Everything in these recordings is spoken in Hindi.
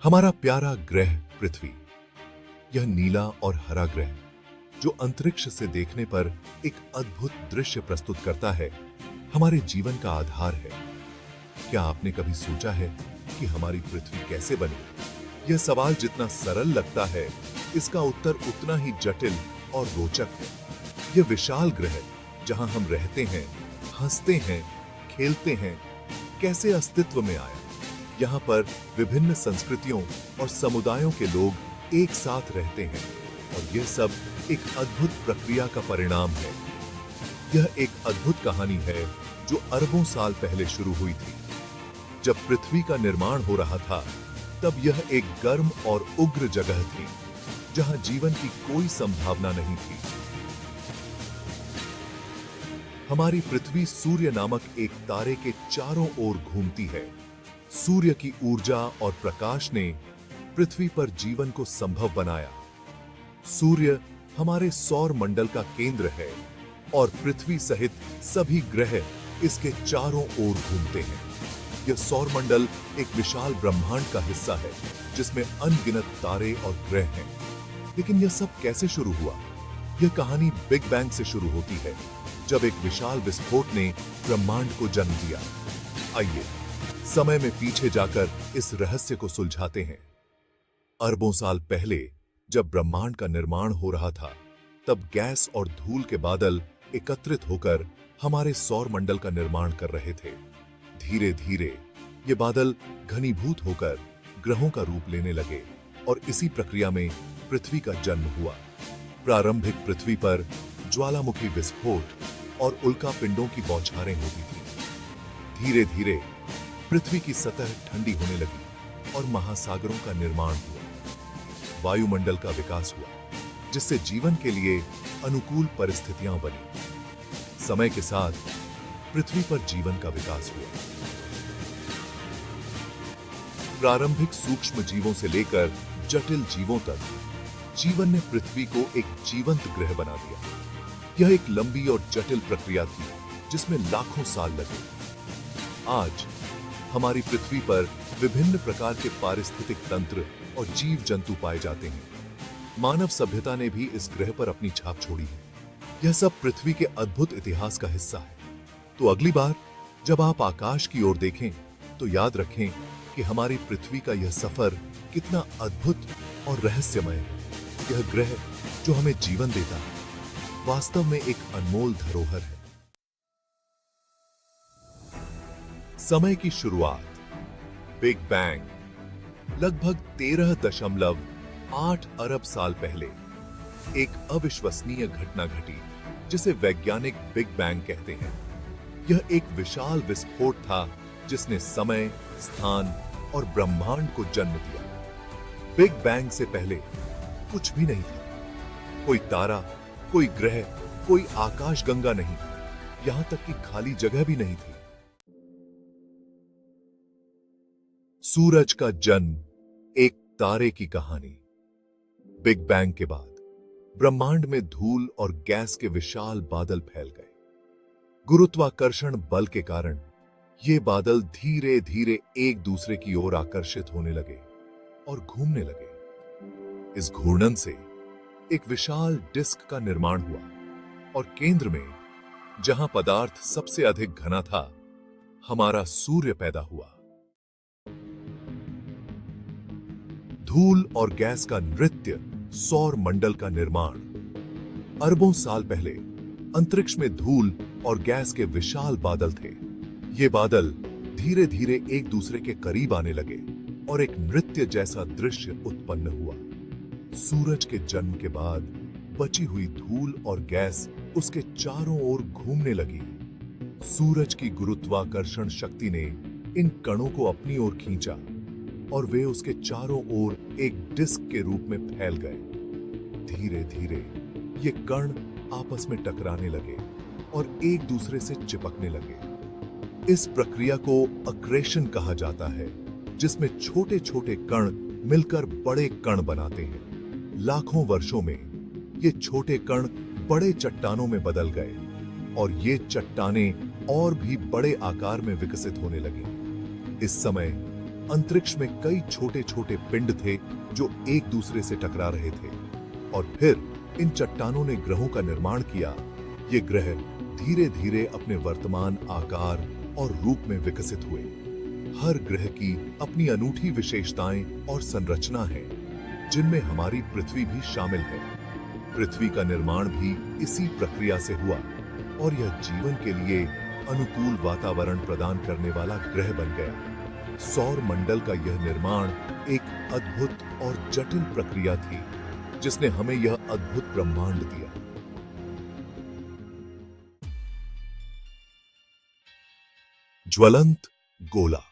हमारा प्यारा ग्रह पृथ्वी, यह नीला और हरा ग्रह जो अंतरिक्ष से देखने पर एक अद्भुत दृश्य प्रस्तुत करता है, हमारे जीवन का आधार है। क्या आपने कभी सोचा है कि हमारी पृथ्वी कैसे बनी? यह सवाल जितना सरल लगता है, इसका उत्तर उतना ही जटिल और रोचक है। यह विशाल ग्रह जहां हम रहते हैं, हंसते हैं, खेलते हैं, कैसे अस्तित्व में आया? यहाँ पर विभिन्न संस्कृतियों और समुदायों के लोग एक साथ रहते हैं और यह सब एक अद्भुत प्रक्रिया का परिणाम है। यह एक अद्भुत कहानी है जो अरबों साल पहले शुरू हुई थी। जब पृथ्वी का निर्माण हो रहा था, तब यह एक गर्म और उग्र जगह थी जहां जीवन की कोई संभावना नहीं थी। हमारी पृथ्वी सूर्य नामक एक तारे के चारों ओर घूमती है। सूर्य की ऊर्जा और प्रकाश ने पृथ्वी पर जीवन को संभव बनाया। सूर्य हमारे सौर मंडल का केंद्र है और पृथ्वी सहित सभी ग्रह इसके चारों ओर घूमते हैं। यह सौर मंडल एक विशाल ब्रह्मांड का हिस्सा है जिसमें अनगिनत तारे और ग्रह हैं। लेकिन यह सब कैसे शुरू हुआ? यह कहानी बिग बैंग से शुरू होती है, जब एक विशाल विस्फोट ने ब्रह्मांड को जन्म दिया। आइए समय में पीछे जाकर इस रहस्य को सुलझाते हैं। अरबों साल पहले जब ब्रह्मांड का निर्माण हो रहा था, तब गैस और धूल के बादल एकत्रित होकर हमारे सौर मंडल का निर्माण कर रहे थे। धीरे धीरे ये बादल घनीभूत होकर ग्रहों का रूप लेने लगे और इसी प्रक्रिया में पृथ्वी का जन्म हुआ। प्रारंभिक पृथ्वी पर ज्वालामुखी विस्फोट और उल्का पिंडों की बौछारें होती थी। धीरे धीरे पृथ्वी की सतह ठंडी होने लगी और महासागरों का निर्माण हुआ। वायुमंडल का विकास हुआ, जिससे जीवन के लिए अनुकूल परिस्थितियां बनी। समय के साथ पृथ्वी पर जीवन का विकास हुआ। प्रारंभिक सूक्ष्म जीवों से लेकर जटिल जीवों तक जीवन ने पृथ्वी को एक जीवंत ग्रह बना दिया। यह एक लंबी और जटिल प्रक्रिया थी जिसमें लाखों साल लगे। आज हमारी पृथ्वी पर विभिन्न प्रकार के पारिस्थितिक तंत्र और जीव जंतु पाए जाते हैं। मानव सभ्यता ने भी इस ग्रह पर अपनी छाप छोड़ी है। यह सब पृथ्वी के अद्भुत इतिहास का हिस्सा है। तो अगली बार जब आप आकाश की ओर देखें, तो याद रखें कि हमारी पृथ्वी का यह सफर कितना अद्भुत और रहस्यमय है। यह ग्रह जो हमें जीवन देता है, वास्तव में एक अनमोल धरोहर है। समय की शुरुआत, बिग बैंग। लगभग 13.8 अरब साल पहले एक अविश्वसनीय घटना घटी जिसे वैज्ञानिक बिग बैंग कहते हैं। यह एक विशाल विस्फोट था जिसने समय, स्थान और ब्रह्मांड को जन्म दिया। बिग बैंग से पहले कुछ भी नहीं था। कोई तारा, कोई ग्रह, कोई आकाशगंगा नहीं, यहां तक कि खाली जगह भी नहीं थी। सूरज का जन्म, एक तारे की कहानी। बिग बैंग के बाद ब्रह्मांड में धूल और गैस के विशाल बादल फैल गए। गुरुत्वाकर्षण बल के कारण ये बादल धीरे धीरे एक दूसरे की ओर आकर्षित होने लगे और घूमने लगे। इस घूर्णन से एक विशाल डिस्क का निर्माण हुआ और केंद्र में, जहां पदार्थ सबसे अधिक घना था, हमारा सूर्य पैदा हुआ। धूल और गैस का नृत्य, सौर मंडल का निर्माण। अरबों साल पहले अंतरिक्ष में धूल और गैस के विशाल बादल थे। ये बादल धीरे धीरे एक दूसरे के करीब आने लगे और एक नृत्य जैसा दृश्य उत्पन्न हुआ। सूरज के जन्म के बाद बची हुई धूल और गैस उसके चारों ओर घूमने लगी। सूरज की गुरुत्वाकर्षण शक्ति ने इन कणों को अपनी ओर खींचा और वे उसके चारों ओर एक डिस्क के रूप में फैल गए। धीरे धीरे ये कण आपस में टकराने लगे और एक दूसरे से चिपकने लगे। इस प्रक्रिया को अक्रेशन कहा जाता है, जिसमें छोटे छोटे कण मिलकर बड़े कण बनाते हैं। लाखों वर्षों में ये छोटे कण बड़े चट्टानों में बदल गए और ये चट्टानें और भी बड़े आकार में विकसित होने लगी। इस समय अंतरिक्ष में कई छोटे छोटे पिंड थे जो एक दूसरे से टकरा रहे थे, और फिर इन चट्टानों ने ग्रहों का निर्माण किया। ये ग्रह धीरे धीरे अपने वर्तमान आकार और रूप में विकसित हुए। हर ग्रह की अपनी अनूठी विशेषताएं और संरचना है, जिनमें हमारी पृथ्वी भी शामिल है। पृथ्वी का निर्माण भी इसी प्रक्रिया से हुआ, और यह जीवन के लिए अनुकूल वातावरण प्रदान करने वाला ग्रह बन गया। सौर मंडल का यह निर्माण एक अद्भुत और जटिल प्रक्रिया थी, जिसने हमें यह अद्भुत ब्रह्मांड दिया। ज्वलंत गोला।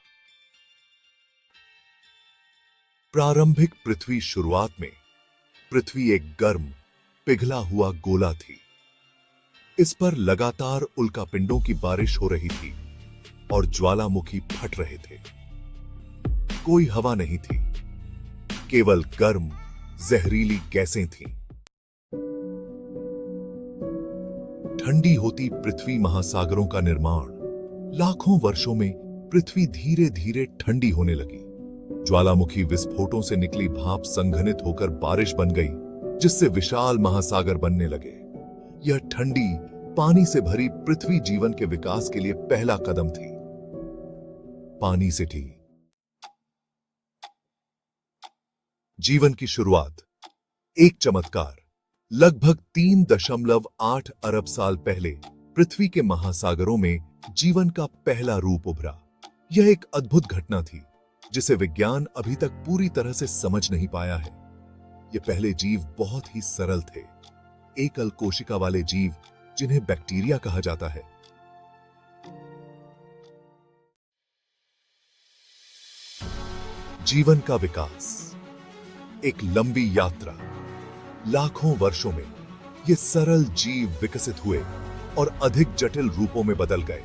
प्रारंभिक पृथ्वी शुरुआत में पृथ्वी एक गर्म, पिघला हुआ गोला थी। इस पर लगातार उल्कापिंडों की बारिश हो रही थी और ज्वालामुखी फट रहे थे। कोई हवा नहीं थी, केवल गर्म, जहरीली गैसें थीं। ठंडी होती पृथ्वी महासागरों का निर्माण। लाखों वर्षों में पृथ्वी धीरे धीरे ठंडी होने लगी। ज्वालामुखी विस्फोटों से निकली भाप संघनित होकर बारिश बन गई, जिससे विशाल महासागर बनने लगे। यह ठंडी, पानी से भरी पृथ्वी जीवन के विकास के लिए पहला कदम थी। पानी से थी जीवन की शुरुआत। एक चमत्कार। लगभग 3.8 अरब साल पहले पृथ्वी के महासागरों में जीवन का पहला रूप उभरा। यह एक अद्भुत घटना थी, जिसे विज्ञान अभी तक पूरी तरह से समझ नहीं पाया है। ये पहले जीव बहुत ही सरल थे, एकल कोशिका वाले जीव, जिन्हें बैक्टीरिया कहा जाता है। जीवन का विकास एक लंबी यात्रा। लाखों वर्षों में ये सरल जीव विकसित हुए और अधिक जटिल रूपों में बदल गए।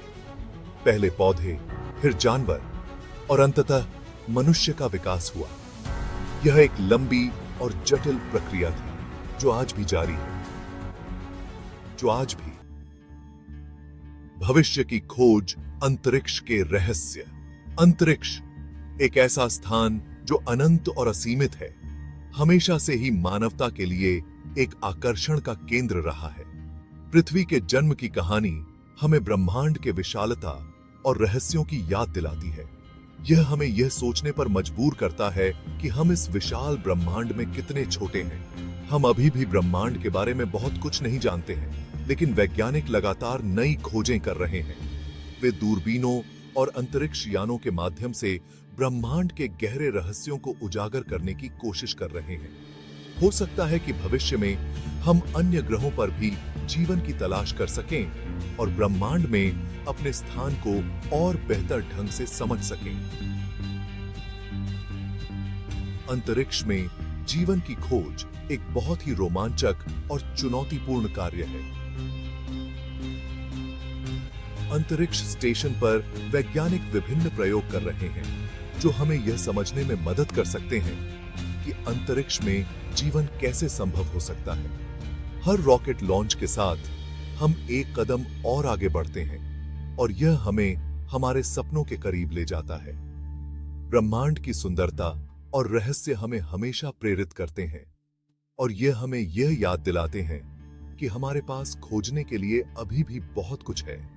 पहले पौधे, फिर जानवर और अंततः मनुष्य का विकास हुआ। यह एक लंबी और जटिल प्रक्रिया थी, जो आज भी जारी है। भविष्य की खोज, अंतरिक्ष के रहस्य। अंतरिक्ष एक ऐसा स्थान जो अनंत और असीमित है, हमेशा से ही मानवता के लिए एक आकर्षण का केंद्र रहा है। पृथ्वी के जन्म की कहानी हमें ब्रह्मांड के विशालता और रहस्यों की याद दिलाती है। यह हमें यह सोचने पर मजबूर करता है कि हम इस विशाल ब्रह्मांड में कितने छोटे हैं। हम अभी भी ब्रह्मांड के बारे में बहुत कुछ नहीं जानते हैं, लेकिन वैज्ञानिक लगातार नई खोजें कर रहे हैं। वे दूरबीनों और अंतरिक्ष यानों के माध्यम से ब्रह्मांड के गहरे रहस्यों को उजागर करने की कोशिश कर रहे हैं। हो सकता है कि भविष्य में हम अन्य ग्रहों पर भी जीवन की तलाश कर सकें और ब्रह्मांड में अपने स्थान को और बेहतर ढंग से समझ सकें। अंतरिक्ष में जीवन की खोज एक बहुत ही रोमांचक और चुनौतीपूर्ण कार्य है। अंतरिक्ष स्टेशन पर वैज्ञानिक विभिन्न प्रयोग कर रहे हैं, जो हमें यह समझने में मदद कर सकते हैं कि अंतरिक्ष में जीवन कैसे संभव हो सकता है। हर रॉकेट लॉन्च के साथ हम एक कदम और आगे बढ़ते हैं, और यह हमें हमारे सपनों के करीब ले जाता है। ब्रह्मांड की सुंदरता और रहस्य हमें हमेशा प्रेरित करते हैं, और यह हमें यह याद दिलाते हैं कि हमारे पास खोजने के लिए अभी भी बहुत कुछ है।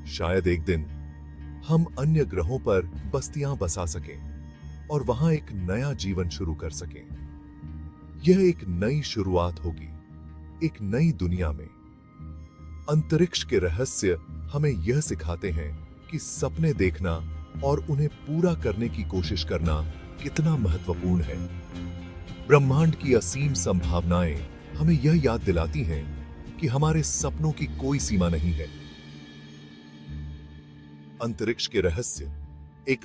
शायद एक दिन हम अन्य ग्रहों पर बस्तियां बसा सकें और वहां एक नया जीवन शुरू कर सकें। यह एक नई शुरुआत होगी, एक नई दुनिया में। अंतरिक्ष के रहस्य हमें यह सिखाते हैं कि सपने देखना और उन्हें पूरा करने की कोशिश करना कितना महत्वपूर्ण है। ब्रह्मांड की असीम संभावनाएं हमें यह याद दिलाती हैं कि हमारे सपनों की कोई सीमा नहीं है। अंतरिक्ष के रहस्य एक